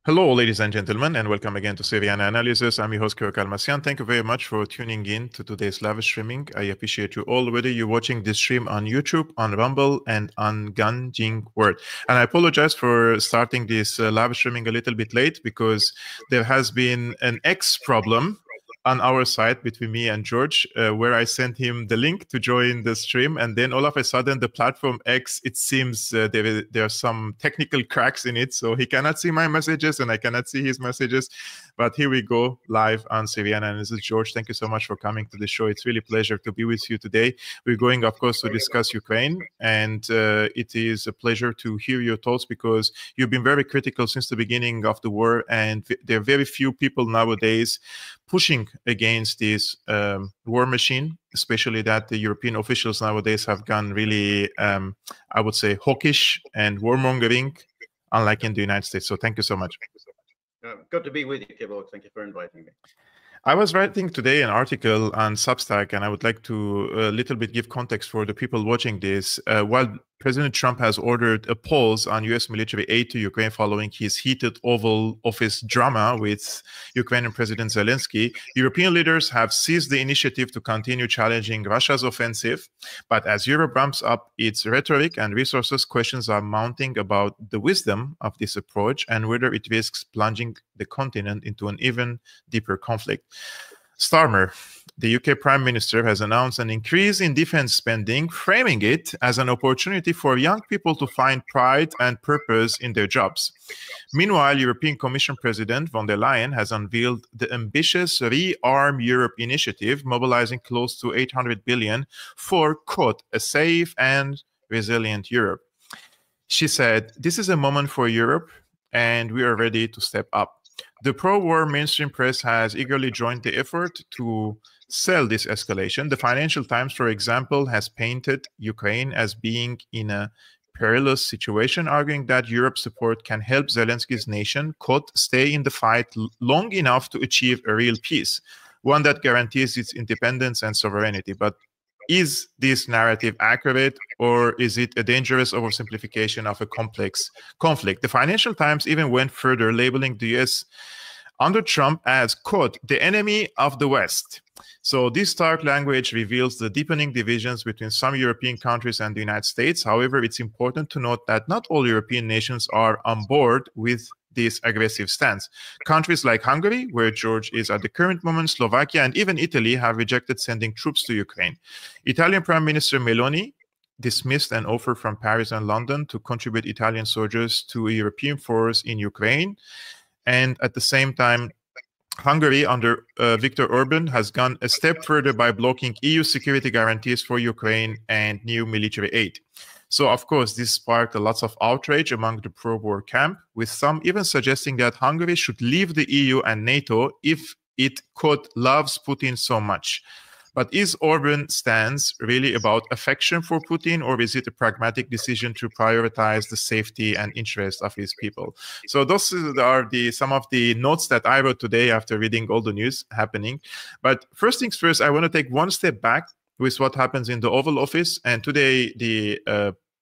Hello, ladies and gentlemen, and welcome again to Syriana Analysis. I'm your host, Kevork Almassian. Thank you very much for tuning in to today's live streaming. I appreciate you all, whether you're watching this stream on YouTube, on Rumble, and on Ganjing World. And I apologize for starting this live streaming a little bit late because there has been an X problem on our side between me and George, where I sent him the link to join the stream, and then all of a sudden the platform X, it seems there are some technical cracks in it, so he cannot see my messages and I cannot see his messages. But here we go, live on Syriana Analysis. George, thank you so much for coming to the show. It's really a pleasure to be with you today. We're going, of course, to discuss Ukraine, and it is a pleasure to hear your thoughts because you've been very critical since the beginning of the war, and there are very few people nowadays pushing against this war machine, especially that the European officials nowadays have gone really, I would say, hawkish and warmongering, unlike in the United States. So thank you so much. Good to be with you, Kevork. Thank you for inviting me. I was writing today an article on Substack, and I would like to a little bit give context for the people watching this. While President Trump has ordered a pause on U.S. military aid to Ukraine following his heated Oval Office drama with Ukrainian President Zelensky, European leaders have seized the initiative to continue challenging Russia's offensive. But as Europe ramps up its rhetoric and resources, questions are mounting about the wisdom of this approach and whether it risks plunging the continent into an even deeper conflict. Starmer, the UK Prime Minister, has announced an increase in defense spending, framing it as an opportunity for young people to find pride and purpose in their jobs. Meanwhile, European Commission President von der Leyen has unveiled the ambitious Rearm Europe initiative, mobilizing close to 800 billion for, quote, a safe and resilient Europe. She said, "This is a moment for Europe, and we are ready to step up." The pro-war mainstream press has eagerly joined the effort to sell this escalation. The Financial Times, for example, has painted Ukraine as being in a perilous situation, arguing that Europe's support can help Zelensky's nation, quote, stay in the fight long enough to achieve a real peace, one that guarantees its independence and sovereignty. But is this narrative accurate, or is it a dangerous oversimplification of a complex conflict? The Financial Times even went further, labeling the US under Trump as, quote, the enemy of the West. So this stark language reveals the deepening divisions between some European countries and the United States. However, it's important to note that not all European nations are on board with this aggressive stance. Countries like Hungary, where George is at the current moment, Slovakia, and even Italy have rejected sending troops to Ukraine. Italian Prime Minister Meloni dismissed an offer from Paris and London to contribute Italian soldiers to a European force in Ukraine. And at the same time, Hungary, under Viktor Orban, has gone a step further by blocking EU security guarantees for Ukraine and new military aid. So, of course, this sparked a lot of outrage among the pro-war camp, with some even suggesting that Hungary should leave the EU and NATO if it, quote, loves Putin so much. But is Orban's stance really about affection for Putin, or is it a pragmatic decision to prioritize the safety and interest of his people? So those are some of the notes that I wrote today after reading all the news happening. But first things first, I want to take one step back with what happens in the Oval Office. And today, the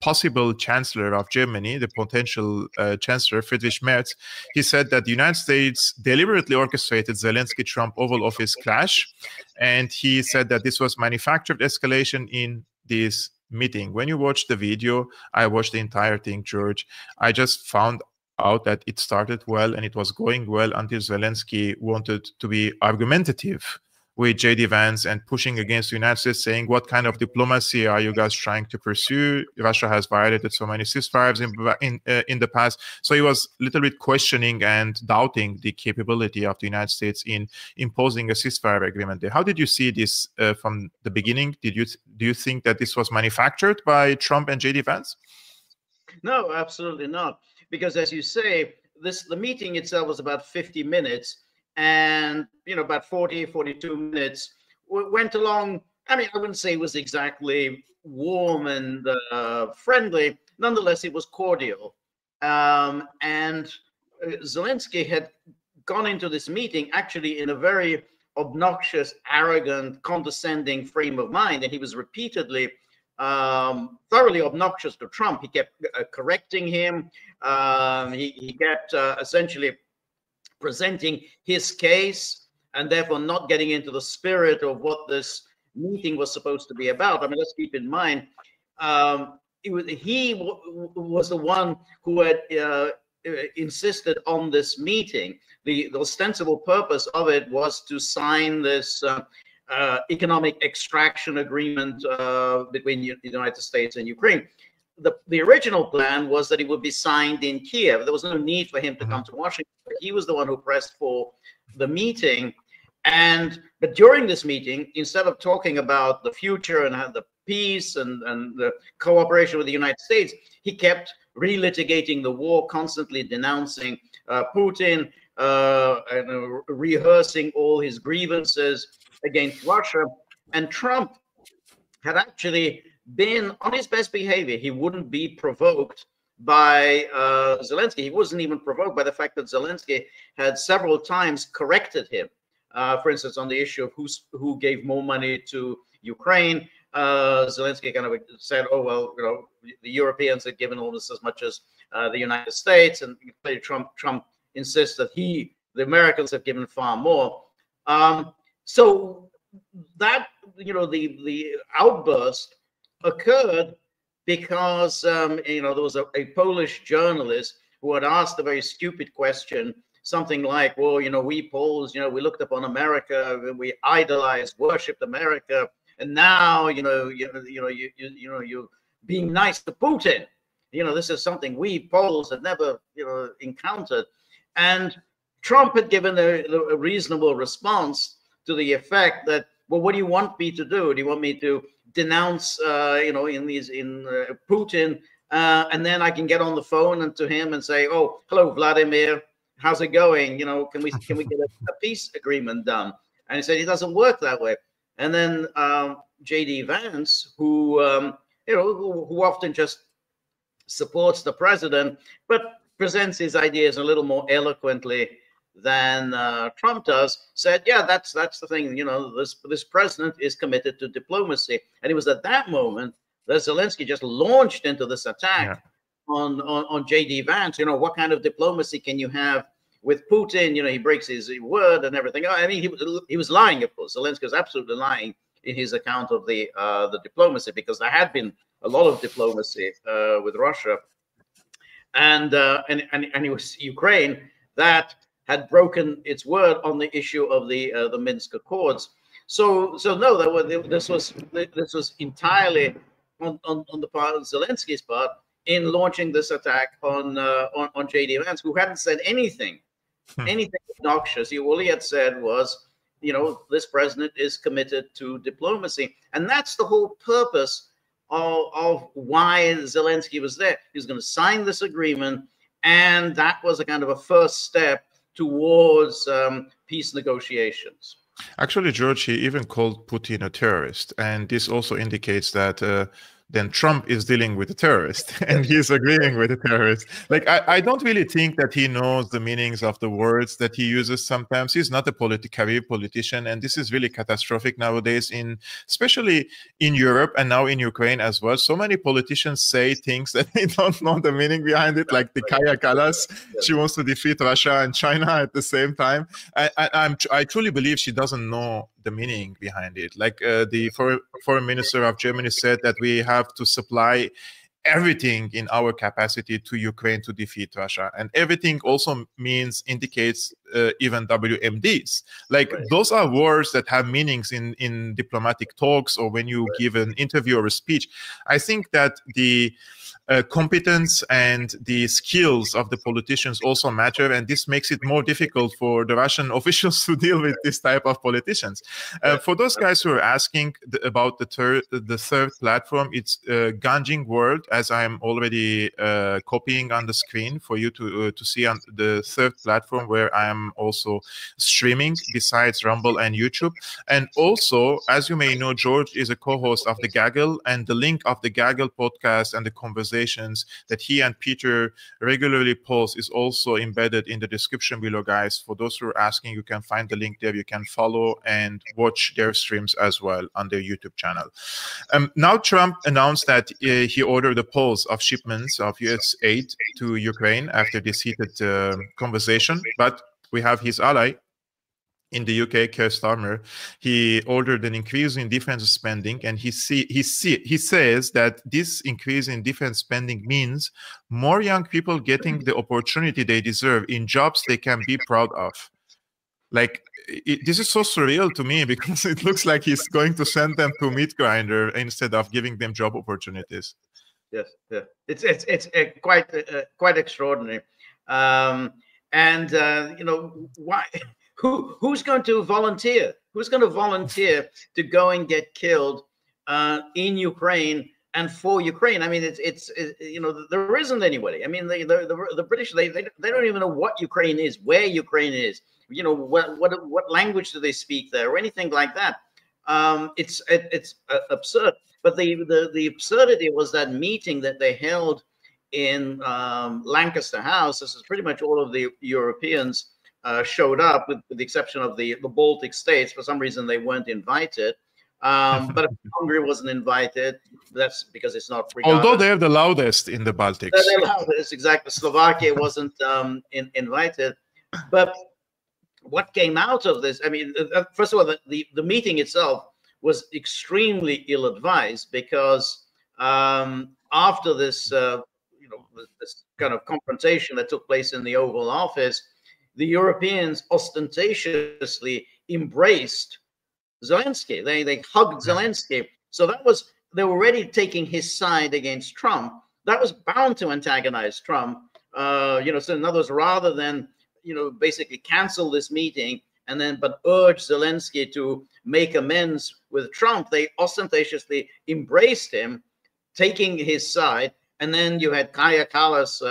possible chancellor of Germany, the potential chancellor, Friedrich Merz, he said that the United States deliberately orchestrated Zelensky-Trump Oval Office clash. And he said that this was manufactured escalation in this meeting. When you watch the video, I watched the entire thing, George, I just found out that it started well and it was going well until Zelensky wanted to be argumentative with J.D. Vance and pushing against the United States, saying, what kind of diplomacy are you guys trying to pursue? Russia has violated so many ceasefires in the past. So he was a little bit questioning and doubting the capability of the United States in imposing a ceasefire agreement there. How did you see this from the beginning? Do you think that this was manufactured by Trump and J.D. Vance? No, absolutely not. Because as you say, the meeting itself was about 50 minutes. And, about 42 minutes went along. I mean, I wouldn't say it was exactly warm and friendly. Nonetheless, it was cordial. And Zelensky had gone into this meeting actually in a very obnoxious, arrogant, condescending frame of mind. And he was repeatedly thoroughly obnoxious to Trump. He kept correcting him. He kept essentially presenting his case and therefore not getting into the spirit of what this meeting was supposed to be about. I mean, let's keep in mind, he was the one who had insisted on this meeting. The ostensible purpose of it was to sign this economic extraction agreement between the United States and Ukraine. The original plan was that it would be signed in Kiev. There was no need for him to come to Washington. But he was the one who pressed for the meeting. But during this meeting, instead of talking about the future and how the peace and the cooperation with the United States, he kept relitigating the war, constantly denouncing Putin, and rehearsing all his grievances against Russia. And Trump had actually been on his best behavior. He wouldn't be provoked by Zelensky. He wasn't even provoked by the fact that Zelensky had several times corrected him. For instance, on the issue of who gave more money to Ukraine, Zelensky kind of said, "Oh well, you know, the Europeans had given almost as much as the United States," and Trump insists that the Americans have given far more. So that, you know, the outburst occurred because you know, there was a Polish journalist who had asked a very stupid question, something like, "Well, you know, we Poles, you know, we looked upon America, we idolized, worshipped America, and now, you know, you're being nice to Putin. You know, this is something we Poles had never, you know, encountered." And Trump had given a reasonable response to the effect that, "Well, what do you want me to do? Do you want me to denounce, you know, Putin, and then I can get on the phone and to him and say, 'Oh, hello, Vladimir, how's it going? You know, can we get a peace agreement done?'" And he said it doesn't work that way. And then J.D. Vance, who you know, who often just supports the president, but presents his ideas a little more eloquently than Trump does, said, "Yeah, that's the thing. You know, this president is committed to diplomacy." And it was at that moment that Zelensky just launched into this attack on J.D. Vance. You know, what kind of diplomacy can you have with Putin? You know, he breaks his word and everything. I mean, he was lying, of course. Zelensky was absolutely lying in his account of the diplomacy, because there had been a lot of diplomacy with Russia, and it was Ukraine that had broken its word on the issue of the Minsk Accords. So no, this was entirely on the part of Zelensky's part in launching this attack on J.D. Vance, who hadn't said anything obnoxious. All he had said was, you know, this president is committed to diplomacy, and that's the whole purpose of why Zelensky was there. He was going to sign this agreement, and that was a kind of a first step towards peace negotiations. Actually, George, he even called Putin a terrorist. And this also indicates that then Trump is dealing with a terrorist and he's agreeing with a terrorist. Like, I don't really think that he knows the meanings of the words that he uses sometimes. He's not a career politician. And this is really catastrophic nowadays, especially in Europe and now in Ukraine as well. So many politicians say things that they don't know the meaning behind it, like the Kaya Kallas. She wants to defeat Russia and China at the same time. I truly believe she doesn't know the meaning behind it. Like the foreign minister of Germany said that we have to supply everything in our capacity to Ukraine to defeat Russia, and everything also indicates even WMDs. Like those are words that have meanings in diplomatic talks or when you give an interview or a speech. I think that the competence and the skills of the politicians also matter, and this makes it more difficult for the Russian officials to deal with this type of politicians. For those guys who are asking about the third platform, it's Ganjing World, as I'm already copying on the screen for you to see on the third platform where I'm also streaming besides Rumble and YouTube. And also, as you may know, George is a co-host of the Gaggle, and the link of the Gaggle podcast and the conversations that he and Peter regularly post is also embedded in the description below, guys. For those who are asking, you can find the link there. You can follow and watch their streams as well on their YouTube channel. Now Trump announced that he ordered a pause of shipments of US aid to Ukraine after this heated conversation, but we have his ally in the UK, Keir Starmer. He ordered an increase in defense spending, and he says that this increase in defense spending means more young people getting the opportunity they deserve in jobs they can be proud of. Like, this is so surreal to me, because it looks like he's going to send them to meat grinder instead of giving them job opportunities. Yes, yeah, it's quite extraordinary, and you know, why? Who's going to volunteer? Who's going to volunteer to go and get killed in Ukraine and for Ukraine? I mean, it's you know, there isn't anybody. I mean, the British, they don't even know what Ukraine is, where Ukraine is. You know, what language do they speak there, or anything like that. It's absurd. But the absurdity was that meeting that they held in Lancaster House. This is pretty much all of the Europeans showed up, with the exception of the Baltic states. For some reason, they weren't invited. But Hungary wasn't invited. That's because it's not. Although they're the loudest in the Baltics. They're the loudest, exactly. Slovakia wasn't invited. But what came out of this? I mean, first of all, the meeting itself was extremely ill-advised, because after this, you know, this kind of confrontation that took place in the Oval Office, the Europeans ostentatiously embraced Zelensky. They hugged Zelensky. So that was, they were already taking his side against Trump. That was bound to antagonize Trump. You know, so in other words, rather than, you know, basically cancel this meeting and then but urge Zelensky to make amends with Trump, they ostentatiously embraced him, taking his side. And then you had Kaja Kallas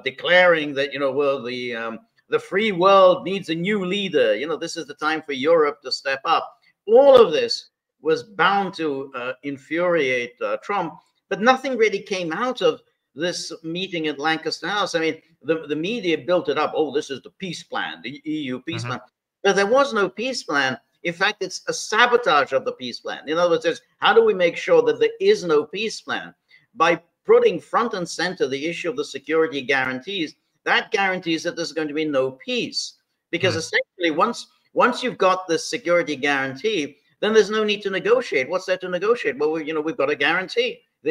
declaring that, you know, well, the free world needs a new leader. You know, this is the time for Europe to step up. All of this was bound to infuriate Trump, but nothing really came out of this meeting at Lancaster House. I mean, the media built it up. Oh, this is the peace plan, the EU peace plan. But there was no peace plan. In fact, it's a sabotage of the peace plan. In other words, it's how do we make sure that there is no peace plan? By putting front and center the issue of the security guarantees, that guarantees that there's going to be no peace. Because essentially, once you've got this security guarantee, then there's no need to negotiate. What's there to negotiate? Well, you know, we've got a guarantee. The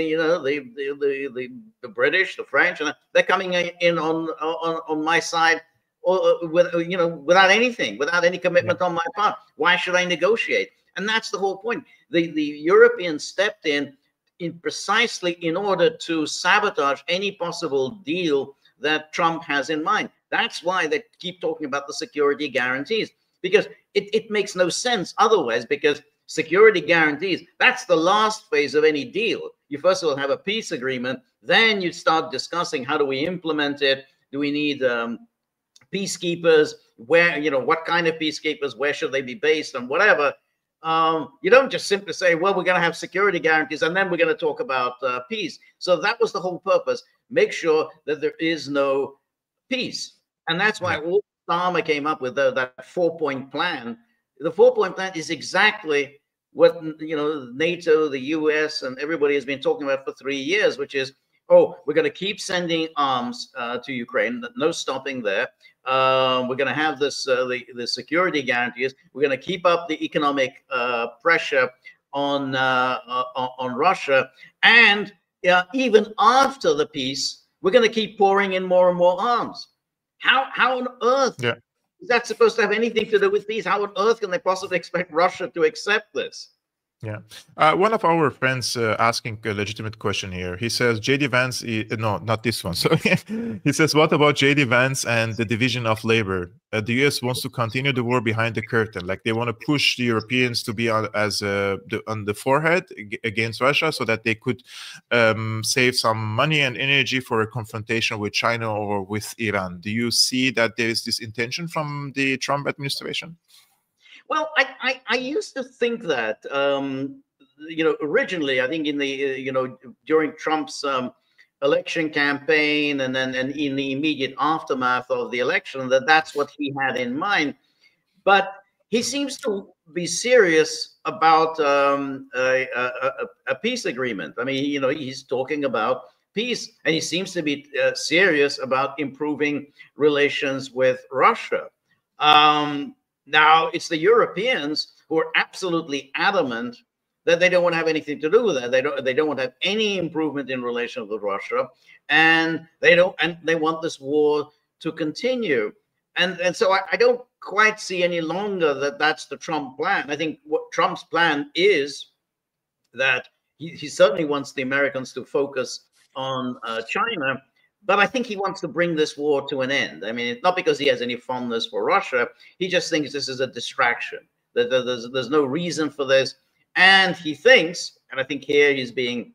British, the French, and they're coming in on my side, with, you know, without anything, without any commitment on my part. Why should I negotiate? And that's the whole point. The Europeans stepped in precisely in order to sabotage any possible deal that Trump has in mind. That's why they keep talking about the security guarantees, because it makes no sense otherwise, because security guarantees, that's the last phase of any deal. You first of all have a peace agreement, then you start discussing how do we implement it. Do we need peacekeepers? Where, you know, what kind of peacekeepers? Where should they be based, and whatever. You don't just simply say, well, we're going to have security guarantees and then we're going to talk about peace. So that was the whole purpose. Make sure that there is no peace. And that's why Obama came up with that 4-point plan. The 4-point plan is exactly what, you know, NATO, the US, and everybody has been talking about for 3 years, which is, oh, we're going to keep sending arms to Ukraine. No stopping there. We're going to have this the security guarantees. We're going to keep up the economic pressure on Russia, and even after the peace, we're going to keep pouring in more and more arms. How on earth is that supposed to have anything to do with peace? How on earth can they possibly expect Russia to accept this? Yeah. One of our friends asking a legitimate question here. He says, J.D. Vance, no, not this one. So he says, what about J.D. Vance and the division of labor? The U.S. wants to continue the war behind the curtain. Like, they want to push the Europeans to be on the forehead against Russia so that they could save some money and energy for a confrontation with China or with Iran. Do you see that there is this intention from the Trump administration? Well, I used to think that, you know, originally, I think in the, you know, during Trump's election campaign and then in the immediate aftermath of the election, that's what he had in mind. But he seems to be serious about a peace agreement. I mean, you know, he's talking about peace. And he seems to be serious about improving relations with Russia. Now, it's the Europeans who are absolutely adamant that they don't want to have anything to do with that. They don't want to have any improvement in relations with Russia, and they want this war to continue. And so I don't quite see any longer that that's the Trump plan. I think what Trump's plan is that he certainly wants the Americans to focus on China, but I think he wants to bring this war to an end. I mean, it's not because he has any fondness for Russia. He just thinks this is a distraction, that there's no reason for this. And he thinks, and I think here he's being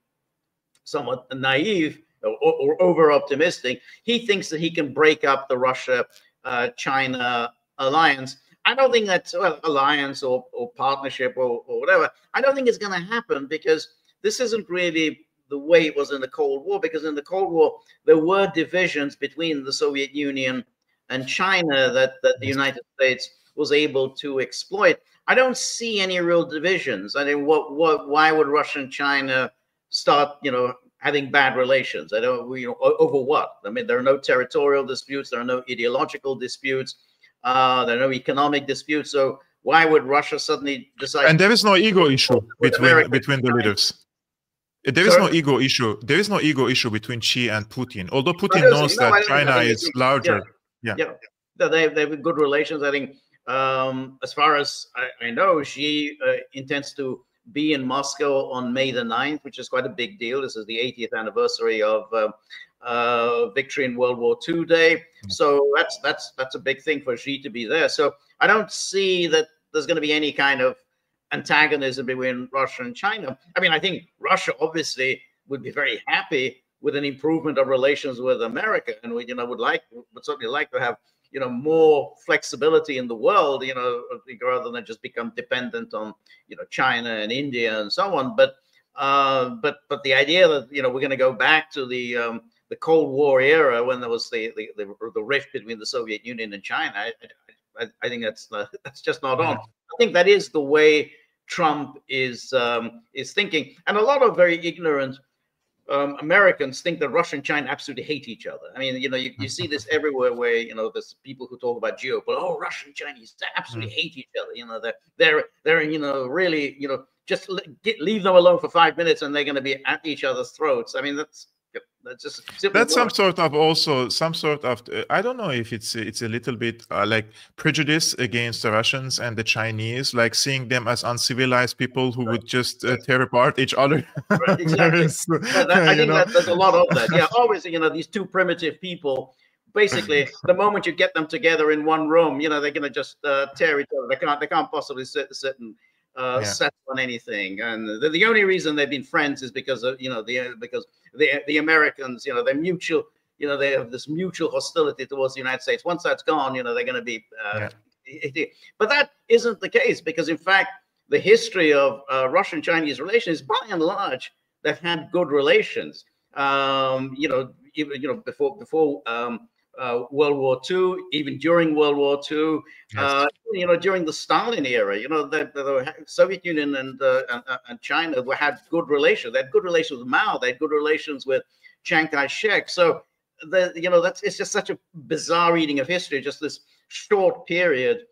somewhat naive or over-optimistic, he thinks that he can break up the Russia-China alliance. I don't think that's alliance or partnership or whatever. I don't think it's going to happen, because this isn't really the way it was in the Cold War, because in the Cold War, there were divisions between the Soviet Union and China that the United States was able to exploit. I don't see any real divisions. I mean, why would Russia and China start, having bad relations? I don't, over what? I mean, there are no territorial disputes. There are no ideological disputes. There are no economic disputes. So why would Russia suddenly decide? And there is no ego issue between the leaders. There is no ego issue. There is no ego issue between Xi and Putin. Although Putin knows that China is larger. Yeah. They have good relations. I think, as far as I know, Xi intends to be in Moscow on May the 9th, which is quite a big deal. This is the 80th anniversary of victory in World War II Day. So that's a big thing for Xi to be there. So I don't see that there's going to be any kind of antagonism between Russia and China. I mean, I think Russia obviously would be very happy with an improvement of relations with America, and would certainly like to have more flexibility in the world, rather than just become dependent on China and India and so on. But the idea that we're going to go back to the Cold War era, when there was the rift between the Soviet Union and China, I think that's just not on. I think that is the way Trump is thinking, and a lot of very ignorant Americans think that Russia and China absolutely hate each other. I mean, you see this everywhere, where there's people who talk about geopolitics. Oh, Russia and Chinese, they absolutely hate each other. They're really just leave them alone for 5 minutes and they're going to be at each other's throats. I mean, that's just some sort of I don't know if it's a little bit like prejudice against the Russians and the Chinese, like seeing them as uncivilized people who would just tear apart each other. Right, exactly. I think that there's a lot of that. Yeah, always these two primitive people. Basically, the moment you get them together in one room, they're going to just tear each other. They can't possibly sit and settle on anything. And the only reason they've been friends is because of because the Americans, they're mutual. They have this mutual hostility towards the United States. Once that's gone, they're going to be. But that isn't the case, because in fact, the history of Russian-Chinese relations, by and large, they've had good relations. Even before World War II, even during World War II, during the Stalin era, the Soviet Union and China had good relations. They had good relations with Mao. They had good relations with Chiang Kai-shek. So, it's just such a bizarre reading of history, just this short period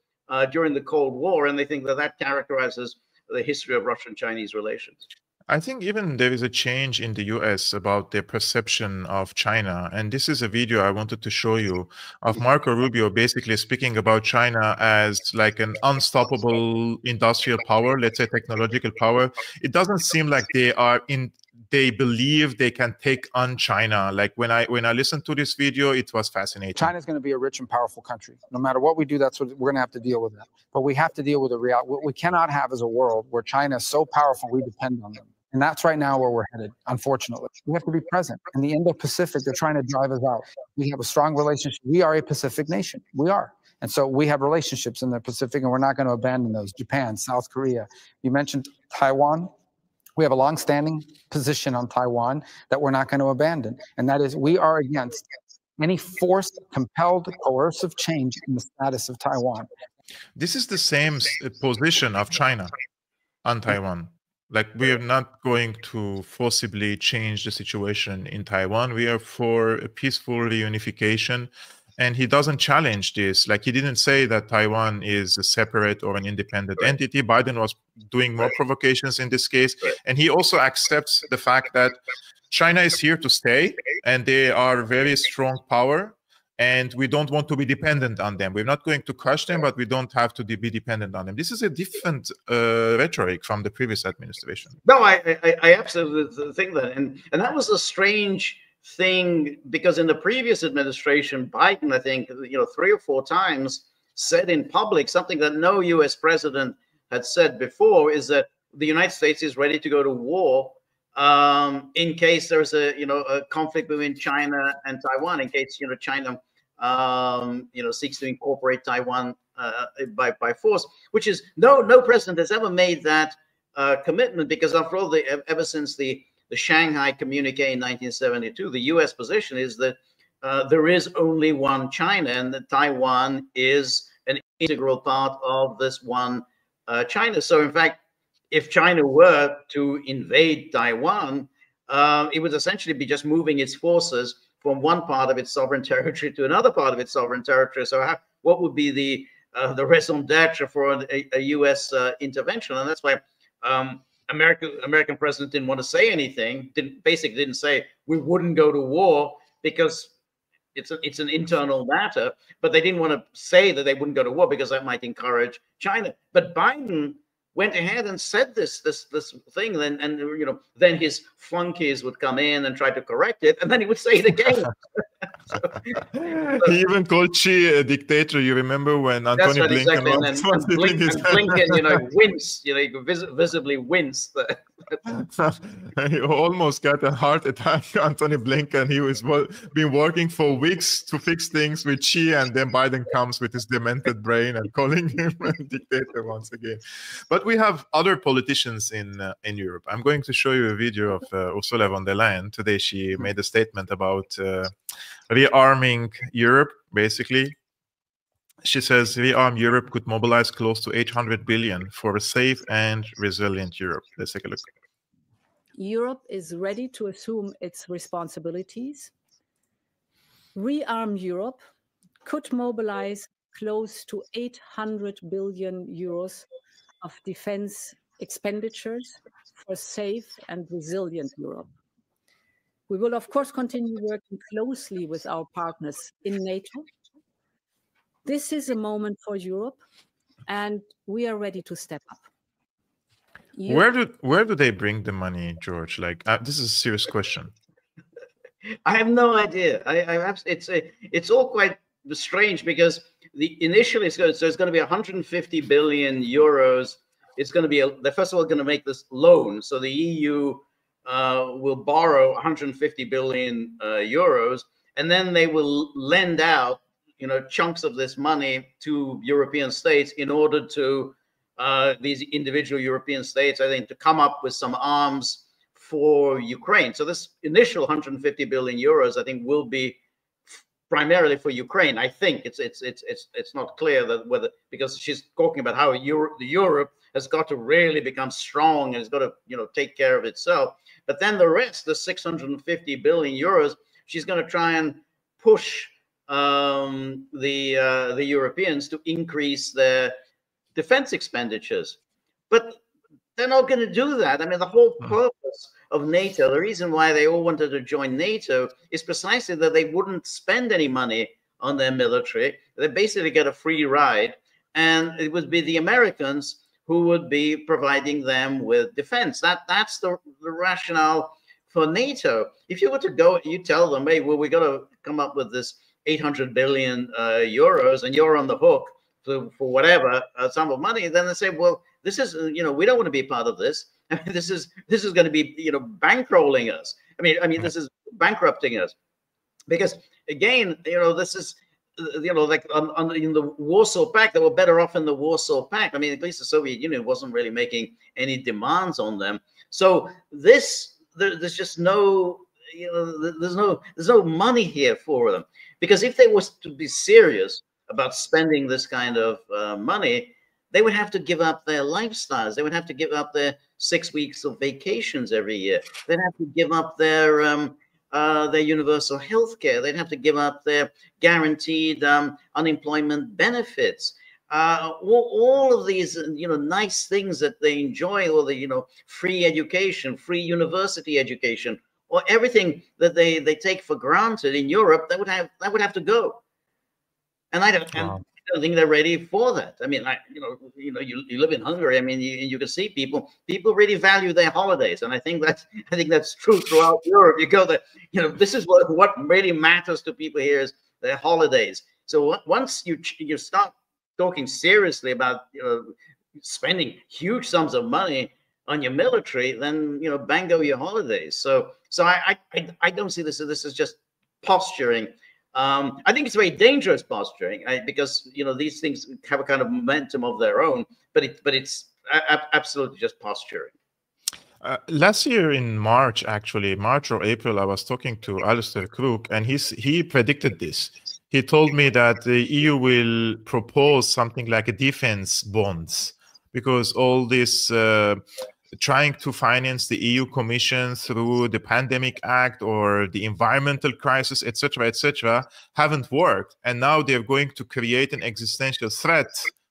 during the Cold War, and they think that characterizes the history of Russian-Chinese relations. I think even there is a change in the US about their perception of China. And this is a video I wanted to show you of Marco Rubio basically speaking about China as like an unstoppable industrial power, let's say technological power. It doesn't seem like they believe they can take on China. Like when I listened to this video, it was fascinating. China's going to be a rich and powerful country. No matter what we do, that's what we're going to have to deal with that. But we have to deal with the reality. What we cannot have is a world where China is so powerful we depend on them. And that's right now where we're headed, unfortunately. We have to be present. In the Indo-Pacific, they're trying to drive us out. We have a strong relationship. We are a Pacific nation. We are. And so we have relationships in the Pacific, and we're not going to abandon those. Japan, South Korea. You mentioned Taiwan. We have a long-standing position on Taiwan that we're not going to abandon. And that is, we are against any forced, compelled, coercive change in the status of Taiwan. This is the same position of China on Taiwan. Like, we are not going to forcibly change the situation in Taiwan. We are for a peaceful reunification. And he doesn't challenge this. Like, he didn't say that Taiwan is a separate or an independent entity. Biden was doing more provocations in this case. And he also accepts the fact that China is here to stay, and they are a very strong power. And we don't want to be dependent on them. We're not going to crush them, but we don't have to be dependent on them. This is a different rhetoric from the previous administration. No, I absolutely think that. And that was a strange thing, because in the previous administration, Biden, I think, 3 or 4 times said in public something that no U.S. president had said before, is that the United States is ready to go to war in case there's a conflict between China and Taiwan, in case China seeks to incorporate Taiwan by force, which is no president has ever made that commitment, because after all, ever since the Shanghai Communique in 1972, the U.S. position is that there is only one China, and that Taiwan is an integral part of this one China. So in fact, if China were to invade Taiwan, it would essentially be just moving its forces from one part of its sovereign territory to another part of its sovereign territory. So what would be the raison d'etre for a U.S. intervention? And that's why American president didn't want to say anything. Basically didn't say we wouldn't go to war, because it's an internal matter. But they didn't want to say that they wouldn't go to war because that might encourage China. But Biden went ahead and said this thing, then his flunkies would come in and try to correct it, and then he would say it again. He even called Xi a dictator. You remember when Antony Blinken exactly. and Blinken, winced. He could visibly wince. He almost got a heart attack, Antony Blinken. He was been working for weeks to fix things with Xi, and then Biden comes with his demented brain and calling him a dictator once again. But we have other politicians in Europe. I'm going to show you a video of Ursula von der Leyen. Today she made a statement about rearming Europe, basically. She says rearm Europe could mobilize close to 800 billion for a safe and resilient Europe. Let's take a look. Europe is ready to assume its responsibilities. Rearm Europe could mobilize close to 800 billion euros of defense expenditures for safe and resilient Europe. We will, of course, continue working closely with our partners in NATO. This is a moment for Europe, and we are ready to step up. Where do they bring the money, George? Like, this is a serious question. I have no idea. It's all quite strange, because initially it's going to be 150 billion euros. It's going to be they're first of all going to make this loan. So the EU will borrow 150 billion euros, and then they will lend out chunks of this money to European states in order to these individual European states, I think, to come up with some arms for Ukraine. So this initial 150 billion euros, I think, will be primarily for Ukraine. I think it's not clear that whether, because she's talking about how Europe has got to really become strong and has got to take care of itself. But then the rest, the 650 billion euros, she's going to try and push the Europeans to increase their defense expenditures. But they're not going to do that. I mean, the whole purpose of NATO, the reason why they all wanted to join NATO, is precisely that they wouldn't spend any money on their military. They basically get a free ride, and it would be the Americans who would be providing them with defense. That's the rationale for NATO. If you were to go, you tell them, hey, well, we got to come up with this 800 billion euros, and you're on the hook for whatever sum of money, then they say, well, this is, we don't want to be part of this. I mean, this is going to be, bankrolling us. I mean, this is bankrupting us, because again, this is, like in the Warsaw Pact, they were better off in the Warsaw Pact. I mean, at least the Soviet Union wasn't really making any demands on them. So there's just no, there's no money here for them, because if they was to be serious about spending this kind of money, they would have to give up their lifestyles. They would have to give up their 6 weeks of vacations every year. They'd have to give up their universal health care. They'd have to give up their guaranteed unemployment benefits. All of these, nice things that they enjoy, or the, free education, free university education, or everything that they take for granted in Europe, that would have to go. And I don't think they're ready for that. I mean, you live in Hungary. I mean, you can see people really value their holidays, and I think that's true throughout Europe. You go there, this is what really matters to people here is their holidays. So once you start talking seriously about spending huge sums of money on your military, then bang go your holidays. So I don't see this. This is just posturing. I think it's very dangerous posturing, because these things have a kind of momentum of their own, but it's absolutely just posturing. Last year in March or April, I was talking to Alistair Crook, and he predicted this. He told me that the EU will propose something like a defense bonds, because all this trying to finance the EU Commission through the Pandemic Act or the environmental crisis, etc., haven't worked. And now they're going to create an existential threat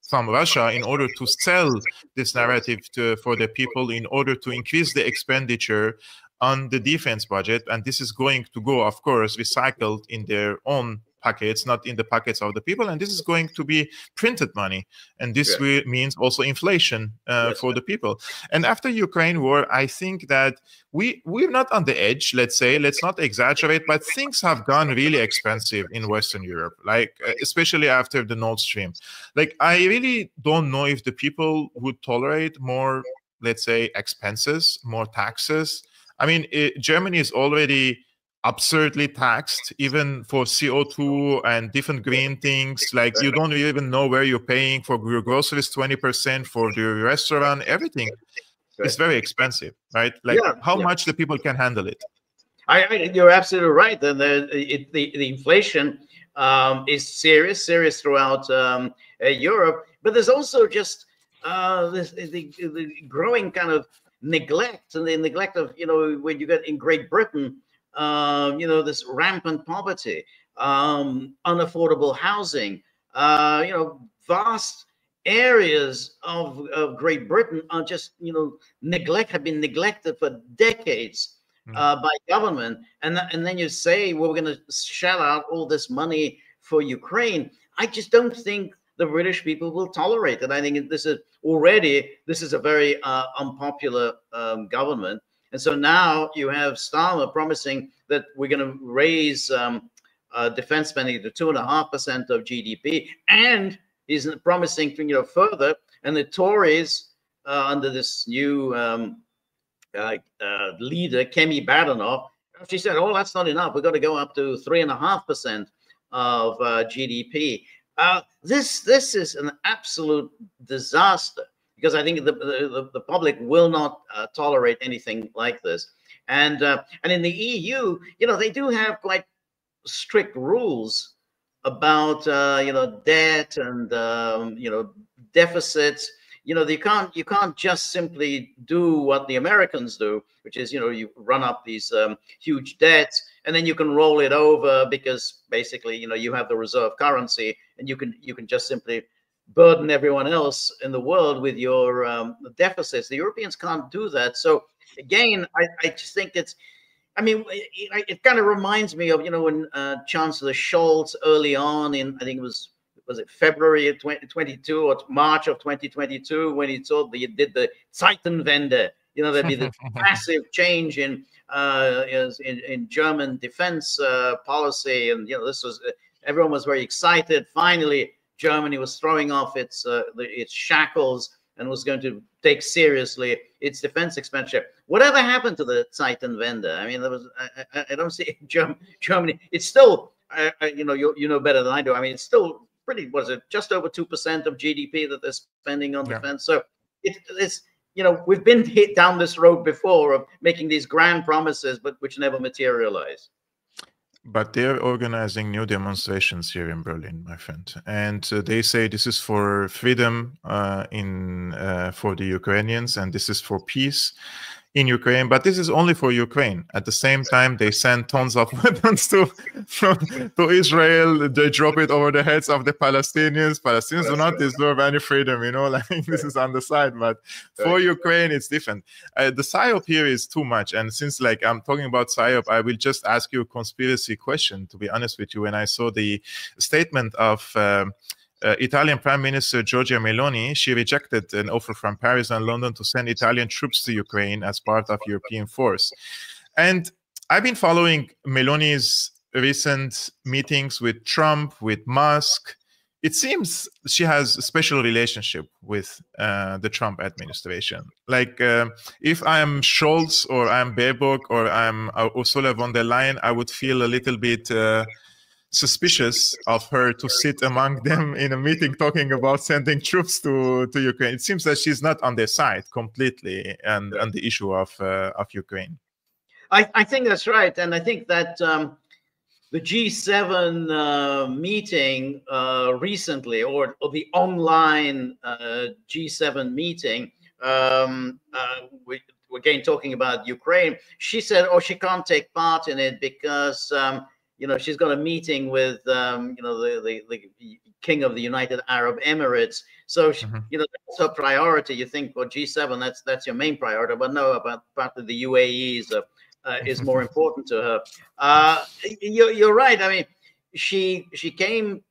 from Russia in order to sell this narrative for the people, in order to increase the expenditure on the defense budget. And this is going to go, of course, recycled in their own pockets, not in the pockets of the people. And this is going to be printed money. And this means also inflation for the people. And after Ukraine war, I think that we're not on the edge, let's say, let's not exaggerate, but things have gone really expensive in Western Europe, like especially after the Nord Stream. Like, I really don't know if the people would tolerate more, let's say, expenses, more taxes. I mean, Germany is already absurdly taxed, even for CO2 and different green things. Like, you don't even know where you're paying for your groceries, 20%, for the restaurant, everything. It's very expensive, right? Like, how much the people can handle it. You're absolutely right. And the inflation is serious throughout Europe. But there's also just the growing kind of neglect, and the neglect of, when you get in Great Britain, this rampant poverty, unaffordable housing, vast areas of Great Britain are just, have been neglected for decades by government. And then you say, well, we're going to shell out all this money for Ukraine. I just don't think the British people will tolerate it. I think this is a very unpopular government. And so now you have Starmer promising that we're going to raise defense spending to 2.5% of GDP, and he's promising, further. And the Tories, under this new leader, Kemi Badenoch, she said, "Oh, that's not enough. We've got to go up to 3.5% of GDP." This is an absolute disaster, because I think the public will not tolerate anything like this. And in the EU, they do have quite strict rules about debt and deficits. You can't just simply do what the Americans do, which is you run up these huge debts, and then you can roll it over, because basically you have the reserve currency, and you can just simply burden everyone else in the world with your deficits. The Europeans can't do that. So again, I just think it kind of reminds me of when Chancellor Scholz early on in, I think it was it February of 2022 or March of 2022, when he did the Zeitenwende. There'd be this massive change in German defense policy, and this was, everyone was very excited. Finally, Germany was throwing off its shackles and was going to take seriously its defense expenditure. Whatever happened to the Zeitenwende? I mean, I don't see Germany. It's still, you know better than I do. I mean, it's still pretty. Was it just over 2% of GDP that they're spending on defense? So it's we've been hit down this road before of making these grand promises, but which never materialize. But they're organizing new demonstrations here in Berlin, my friend, and they say this is for freedom for the Ukrainians, and this is for peace in Ukraine. But this is only for Ukraine. At the same time, they send tons of weapons to Israel. They drop it over the heads of the Palestinians. Palestinians do not deserve any freedom, you know. Like this is on the side, but for Ukraine, it's different. The psyop here is too much, and since like I'm talking about psyop, I will just ask you a conspiracy question. To be honest with you, when I saw the statement of Italian Prime Minister Giorgia Meloni, she rejected an offer from Paris and London to send Italian troops to Ukraine as part of European force. And I've been following Meloni's recent meetings with Trump, with Musk. It seems she has a special relationship with the Trump administration. Like if I'm Scholz or I'm Baerbock or I'm Ursula von der Leyen, I would feel a little bit suspicious of her to sit among them in a meeting talking about sending troops to Ukraine. It seems that she's not on their side completely and on the issue of Ukraine. I think that's right. And I think that the G7 meeting recently, or the online G7 meeting, we're again talking about Ukraine. She said, "Oh, she can't take part in it because you know, she's got a meeting with you know, the King of the United Arab Emirates. So she, you know, that's her priority. You think, well, G7, that's your main priority, but no, about the UAE is more important to her. You're right. I mean, she came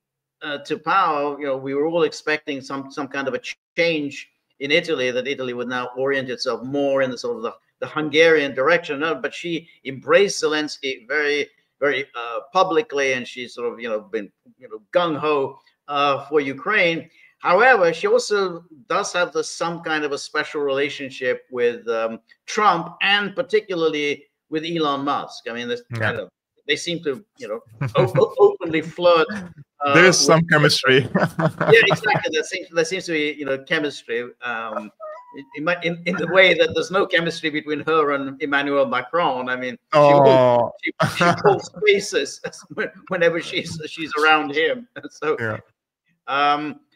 to power. You know, we were all expecting some kind of a change in Italy, that Italy would now orient itself more in the sort of the Hungarian direction. No, but she embraced Zelensky very publicly, and she's sort of, you know, been, you know, gung-ho for Ukraine. However, she also does have some kind of a special relationship with Trump, and particularly with Elon Musk. I mean, they seem to, you know, openly flirt. There is some chemistry. Yeah, exactly. There seems to be, you know, chemistry. In the way that there's no chemistry between her and Emmanuel Macron. I mean, she pulls faces whenever she's around him. So,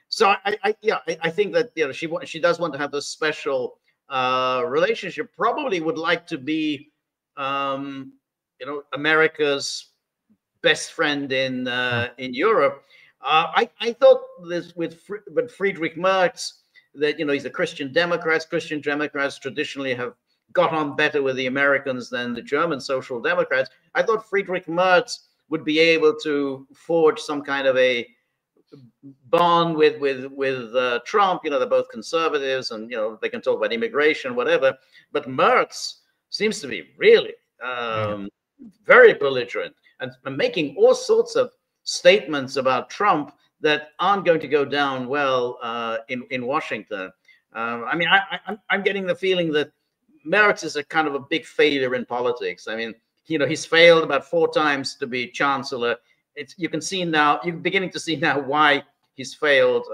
so I think that, you know, she does want to have this special relationship. Probably would like to be, you know, America's best friend in Europe. I thought this with Friedrich Merz, that, you know, he's a Christian Democrat. Christian Democrats traditionally have got on better with the Americans than the German Social Democrats. I thought Friedrich Merz would be able to forge some kind of a bond with Trump. You know, they're both conservatives, and, you know, they can talk about immigration, whatever. But Merz seems to be really very belligerent and making all sorts of statements about Trump that aren't going to go down well in Washington. I mean, I'm getting the feeling that Merz is a kind of a big failure in politics. I mean, you know, he's failed about 4 times to be chancellor. You can see now, you're beginning to see now why he's failed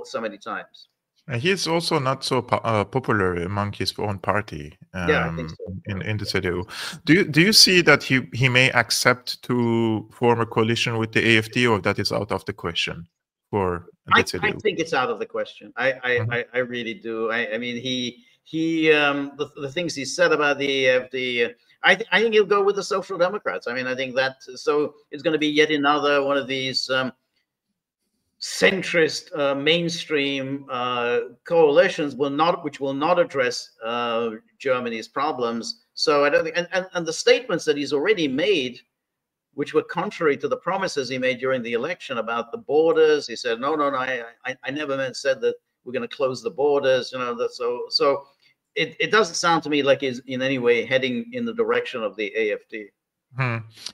so many times. And he's also not so popular among his own party I think so. in the CDU. Do you see that he may accept to form a coalition with the AfD, or that is out of the question for the CDU? I think it's out of the question. I really do. I mean, the things he said about the AfD, I think he'll go with the Social Democrats. I mean, I think that it's going to be yet another one of these centrist mainstream coalitions which will not address Germany's problems. So I don't think, and the statements that he's already made, which were contrary to the promises he made during the election about the borders. He said, no, I never said that we're going to close the borders. You know, so it doesn't sound to me like he's in any way heading in the direction of the AfD.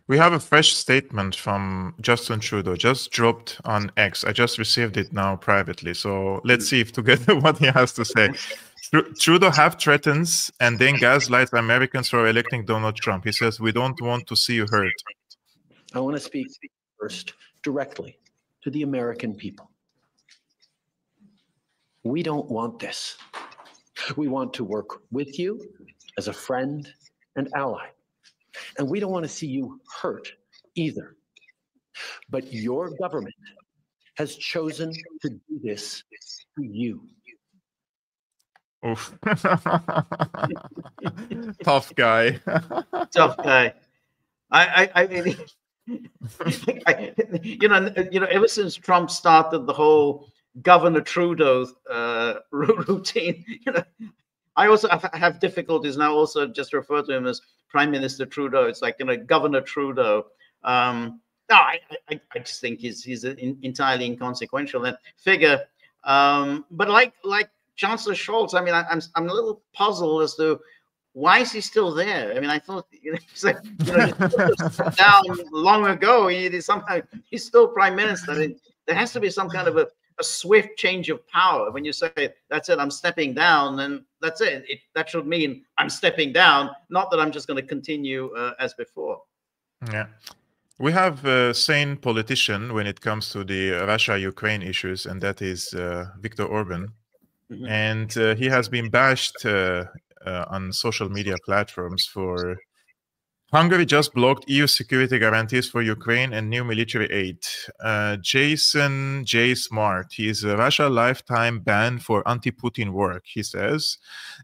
We have a fresh statement from Justin Trudeau, just dropped on X. I just received it now privately. So let's see if together what he has to say. Trudeau half threatens and then gaslights Americans for electing Donald Trump. He says, we don't want to see you hurt. I want to speak first directly to the American people. We don't want this. We want to work with you as a friend and ally. And we don't want to see you hurt either. But your government has chosen to do this to you. Oof. Tough guy. Tough guy. I mean, ever since Trump started the whole Governor Trudeau routine, I also have difficulties now. Also, just refer to him as Prime Minister Trudeau. It's like Governor Trudeau. No, I just think he's an entirely inconsequential figure. But like Chancellor Scholz, I mean, I'm a little puzzled as to why is he still there? I mean, I thought it's like he down long ago. He's still prime minister. I mean, there has to be some kind of a swift change of power. When you say that's it, I'm stepping down, then that's it. That should mean I'm stepping down, not that I'm just going to continue as before. Yeah. We have a sane politician when it comes to the Russia-Ukraine issues, and that is Viktor Orban. Mm-hmm. And he has been bashed on social media platforms for Hungary just blocked EU security guarantees for Ukraine and new military aid. Jason J. Smart, he is a Russia lifetime ban for anti-Putin work. He says,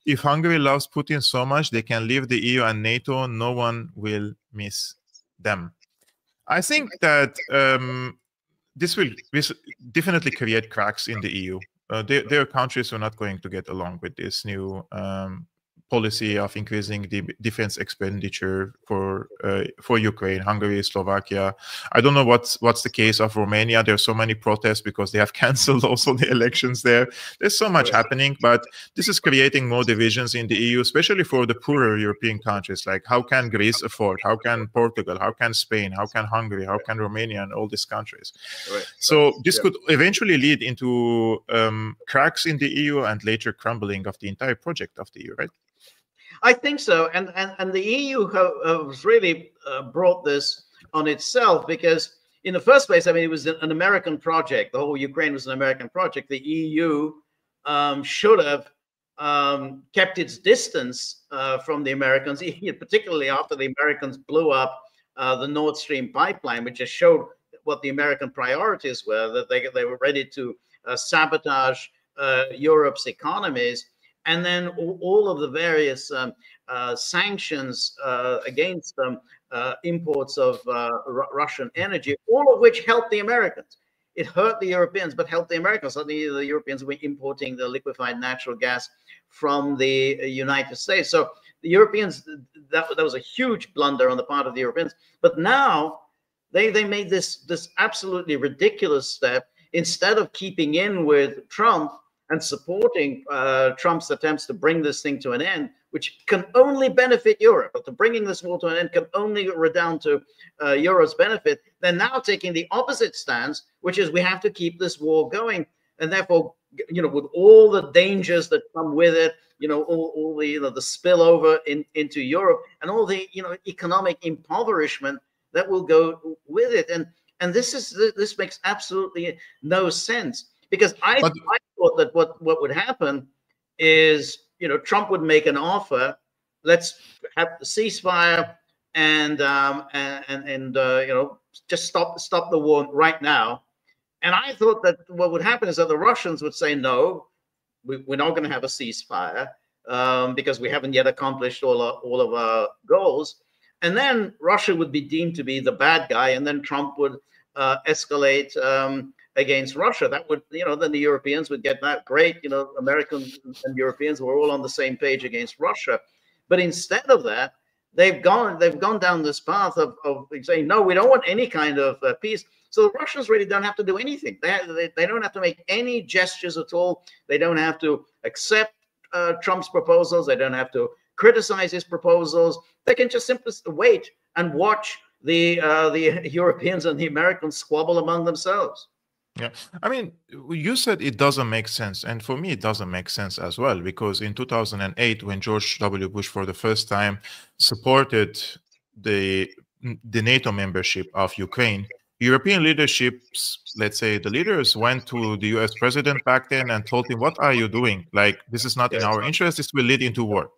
if Hungary loves Putin so much they can leave the EU and NATO, no one will miss them. I think that this will definitely create cracks in the EU. Their countries are not going to get along with this new policy of increasing the defense expenditure for Ukraine, Hungary, Slovakia. I don't know what's the case of Romania. There's so many protests because they have cancelled also the elections there. There's so much happening, but this is creating more divisions in the EU, especially for the poorer European countries. Like, how can Greece afford? How can Portugal? How can Spain? How can Hungary? How can Romania? And all these countries. So this could eventually lead into cracks in the EU and later crumbling of the entire project of the EU, right? I think so, and the EU has really brought this on itself, because in the first place, I mean, it was an American project. The whole Ukraine was an American project. The EU should have kept its distance from the Americans, particularly after the Americans blew up the Nord Stream pipeline, which just showed what the American priorities were, that they were ready to sabotage Europe's economies. And then all of the various sanctions against imports of Russian energy, all of which helped the Americans. It hurt the Europeans, but helped the Americans. Suddenly, the Europeans were importing the liquefied natural gas from the United States. So the Europeans, that was a huge blunder on the part of the Europeans. But now they made this absolutely ridiculous step. Instead of keeping in with Trump and supporting Trump's attempts to bring this thing to an end, which can only benefit Europe, but to bringing this war to an end can only redound to Europe's benefit, they're now taking the opposite stance, which is we have to keep this war going. And therefore, with all the dangers that come with it, all the, the spillover into Europe and all the, economic impoverishment that will go with it. And this makes absolutely no sense. Because I thought that what would happen is, Trump would make an offer. Let's have the ceasefire and just stop the war right now. And I thought that what would happen is that the Russians would say, no, we're not going to have a ceasefire because we haven't yet accomplished all of our goals. And then Russia would be deemed to be the bad guy, and then Trump would escalate against Russia. That would, then the Europeans would get that great, Americans and Europeans were all on the same page against Russia. But instead of that, they've gone down this path of saying, no, we don't want any kind of peace. So the Russians really don't have to do anything. They don't have to make any gestures at all. They don't have to accept Trump's proposals. They don't have to criticize his proposals. They can just simply wait and watch the Europeans and the Americans squabble among themselves. Yeah, I mean, you said it doesn't make sense. And for me, it doesn't make sense as well, because in 2008, when George W. Bush for the first time supported the NATO membership of Ukraine, European leaderships, let's say the leaders, went to the US president back then and told him, what are you doing? Like, this is not in our interest. This will lead into war.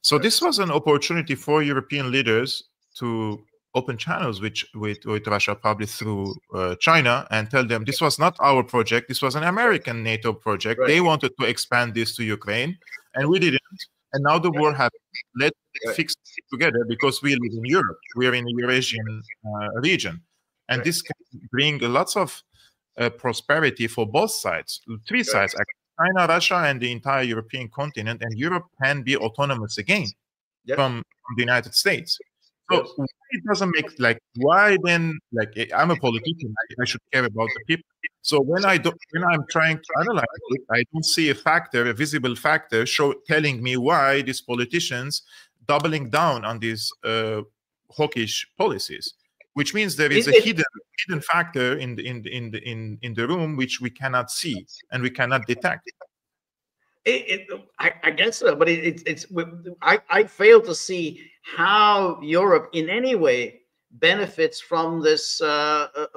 So this was an opportunity for European leaders to open channels with Russia, probably through China, and tell them this was not our project. This was an American NATO project. Right. They wanted to expand this to Ukraine, and we didn't. And now the war has let's fix it together because we live in Europe. We are in the Eurasian region, and this can bring lots of prosperity for both sides, three sides: China, Russia, and the entire European continent. And Europe can be autonomous again from the United States. So it doesn't make why then I'm a politician, I should care about the people. So when I'm trying to analyze it, I don't see a visible factor telling me why these politicians doubling down on these hawkish policies, which means there is a hidden factor in the room which we cannot see and we cannot detect. I guess so, but I fail to see how Europe in any way benefits from this,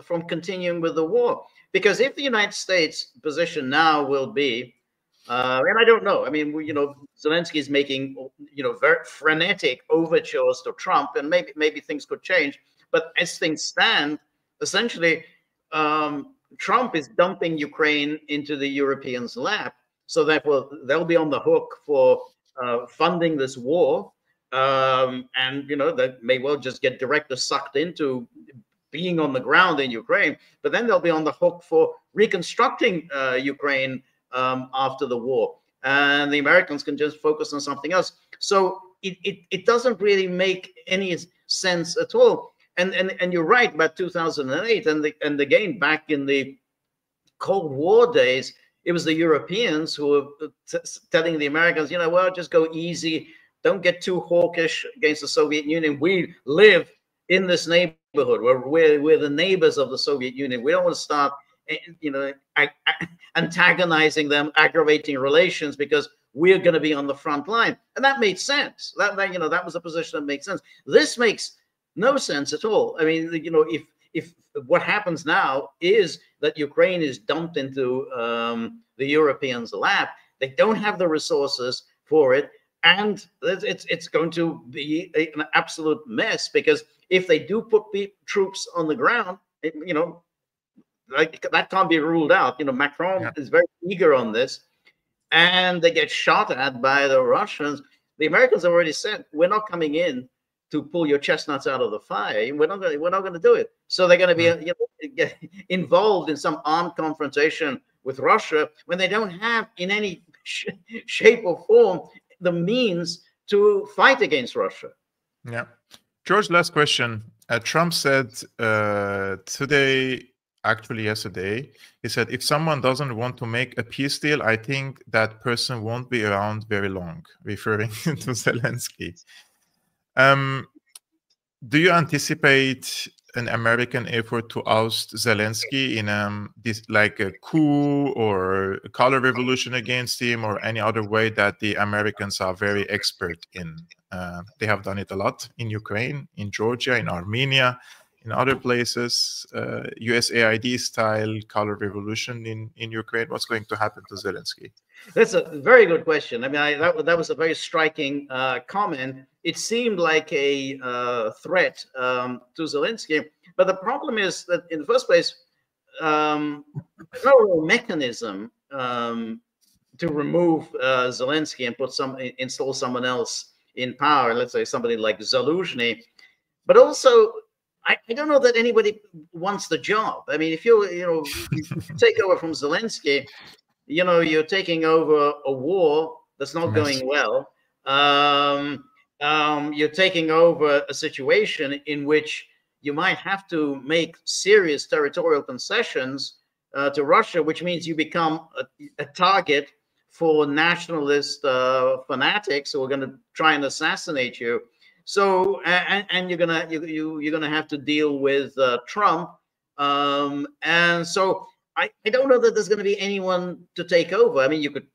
from continuing with the war. Because if the United States position now will be, and I don't know, I mean, Zelensky is making, very frenetic overtures to Trump, and maybe things could change. But as things stand, essentially, Trump is dumping Ukraine into the Europeans' lap. So therefore, they'll be on the hook for funding this war, and they may well just get directly sucked into being on the ground in Ukraine. But then they'll be on the hook for reconstructing Ukraine after the war, and the Americans can just focus on something else. So it doesn't really make any sense at all. And you're right about 2008, and again back in the Cold War days. It was the Europeans who were telling the Americans, well, just go easy. Don't get too hawkish against the Soviet Union. We live in this neighborhood. We're the neighbors of the Soviet Union. We don't want to start, antagonizing them, aggravating relations because we're going to be on the front line. And that made sense. That was a position that made sense. This makes no sense at all. I mean, if what happens now is that Ukraine is dumped into the Europeans' lap, they don't have the resources for it, and it's going to be an absolute mess. Because if they do put troops on the ground, that can't be ruled out. Macron is very eager on this, and they get shot at by the Russians. The Americans have already said, we're not coming in to pull your chestnuts out of the fire. We're not going to do it. So they're going to be get involved in some armed confrontation with Russia when they don't have in any shape or form the means to fight against Russia. Yeah. George, last question. Trump said yesterday, he said, if someone doesn't want to make a peace deal, I think that person won't be around very long, referring to Zelensky. Do you anticipate an American effort to oust Zelensky in a coup or a color revolution against him, or any other way that the Americans are very expert in? They have done it a lot in Ukraine, in Georgia, in Armenia, in other places. USAID style color revolution in Ukraine. What's going to happen to Zelensky? That's a very good question. I mean, that was a very striking comment. It seemed like a threat to Zelensky, but the problem is that in the first place, there's no real mechanism to remove Zelensky and install someone else in power. Let's say somebody like Zelensky, but also I don't know that anybody wants the job. I mean, if you take over from Zelensky, you're taking over a war that's not going well. You're taking over a situation in which you might have to make serious territorial concessions to Russia, which means you become a target for nationalist fanatics who are going to try and assassinate you. So, and you're gonna have to deal with Trump, and so I don't know that there's going to be anyone to take over. I mean, you could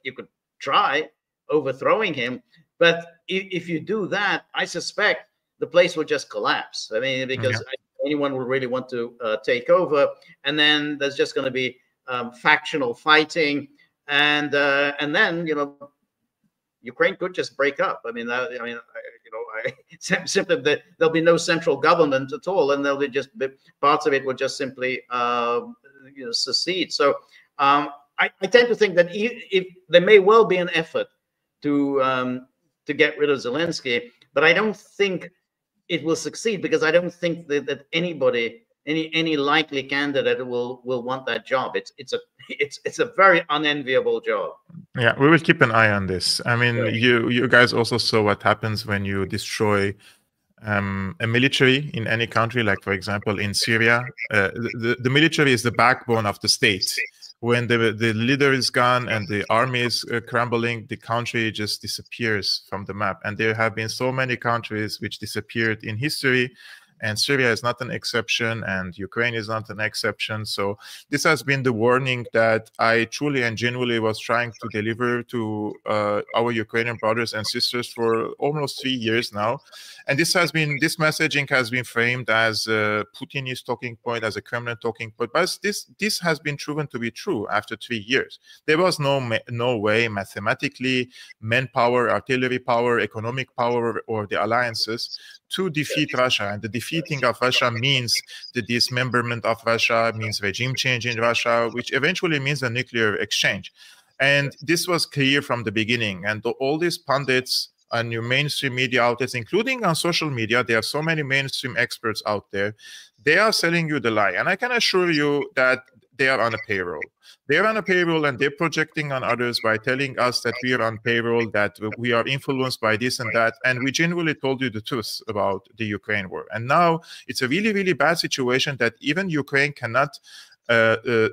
try overthrowing him, but if you do that, I suspect the place will just collapse. I mean, because anyone will really want to take over, and then there's just going to be factional fighting, and then Ukraine could just break up. I mean, simply that there'll be no central government at all, and there'll be just parts of it will just simply secede. So I tend to think that if there may well be an effort to get rid of Zelensky, but I don't think it will succeed, because I don't think that anybody, any likely candidate will want that job. It's a very unenviable job. Yeah, we will keep an eye on this. I mean, you guys also saw what happens when you destroy a military in any country, like for example in Syria. The military is the backbone of the state. When the leader is gone and the army is crumbling, the country just disappears from the map. And there have been so many countries which disappeared in history, and Syria is not an exception, and Ukraine is not an exception. So this has been the warning that I truly and genuinely was trying to deliver to our Ukrainian brothers and sisters for almost 3 years now. And this messaging has been framed as a Putinist talking point, as a Kremlin talking point. But this has been proven to be true after 3 years. There was no way mathematically, manpower, artillery power, economic power, or the alliances to defeat Russia. And the defeating of Russia means the dismemberment of Russia, means regime change in Russia, which eventually means a nuclear exchange. And this was clear from the beginning. And all these pundits on your mainstream media outlets, including on social media, there are so many mainstream experts out there, they are selling you the lie. And I can assure you that they are on a payroll. They're on a payroll, and they're projecting on others by telling us that we are on payroll, that we are influenced by this and that. And we genuinely told you the truth about the Ukraine war. And now it's a really, really bad situation that even Ukraine cannot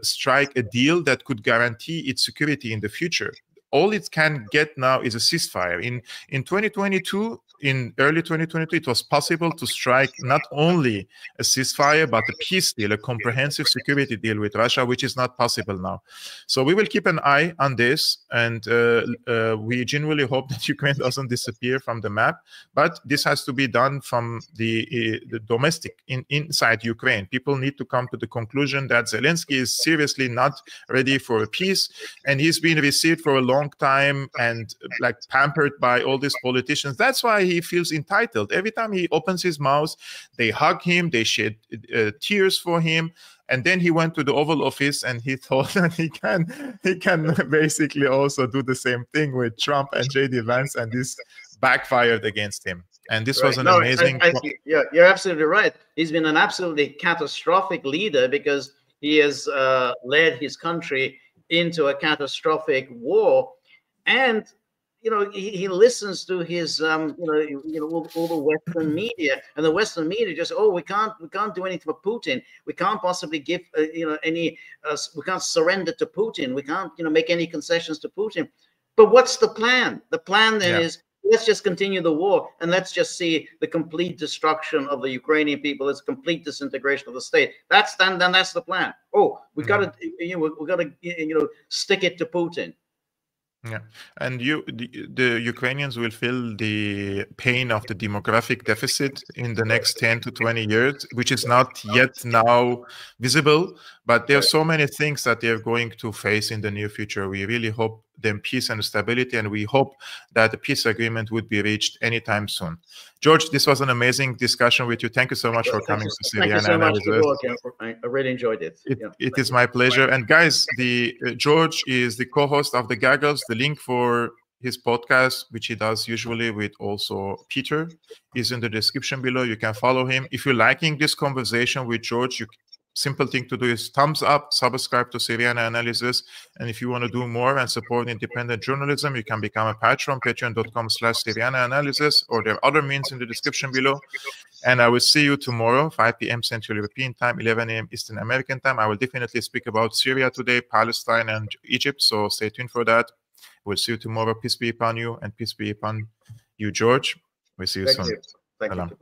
strike a deal that could guarantee its security in the future. All it can get now is a ceasefire. In 2022, in early 2022, it was possible to strike not only a ceasefire, but a peace deal, a comprehensive security deal with Russia, which is not possible now. So we will keep an eye on this, and we genuinely hope that Ukraine doesn't disappear from the map. But this has to be done from the domestic, inside Ukraine. People need to come to the conclusion that Zelensky is seriously not ready for a peace, and he's been received for a long time and like pampered by all these politicians. That's why he feels entitled. Every time he opens his mouth, they hug him, they shed tears for him. And then he went to the Oval Office and he thought that he can basically also do the same thing with Trump and J.D. Vance, and this backfired against him. And this was an amazing... Yeah, you're absolutely right. He's been an absolutely catastrophic leader, because he has led his country into a catastrophic war. And he listens to his all the Western media, and the Western media just, we can't do anything for Putin. We can't possibly give we can't surrender to Putin. We can't make any concessions to Putin. But what's the plan? The plan then is, let's just continue the war, and let's just see the complete destruction of the Ukrainian people. It's complete disintegration of the state. That's the plan. We got to stick it to Putin. Yeah, and the Ukrainians will feel the pain of the demographic deficit in the next 10 to 20 years, which is not yet now visible, but there are so many things that they're going to face in the near future. We really hope them peace and stability, and we hope that the peace agreement would be reached anytime soon. George, this was an amazing discussion with you. Thank you so much for coming to Syriana Analysis. I really enjoyed it. It is my pleasure. And guys, George is the co-host of The Gaggles. The link for his podcast, which he does usually with also Peter, is in the description below. You can follow him. If you're liking this conversation with George, simple thing to do is thumbs up, subscribe to Syriana Analysis. And if you want to do more and support independent journalism, you can become a patron, patreon.com/Syriana Analysis, or there are other means in the description below. And I will see you tomorrow, 5 p.m. Central European Time, 11 a.m. Eastern American Time. I will definitely speak about Syria today, Palestine, and Egypt. So stay tuned for that. We'll see you tomorrow. Peace be upon you, and peace be upon you, George. We'll see you soon. Thank you.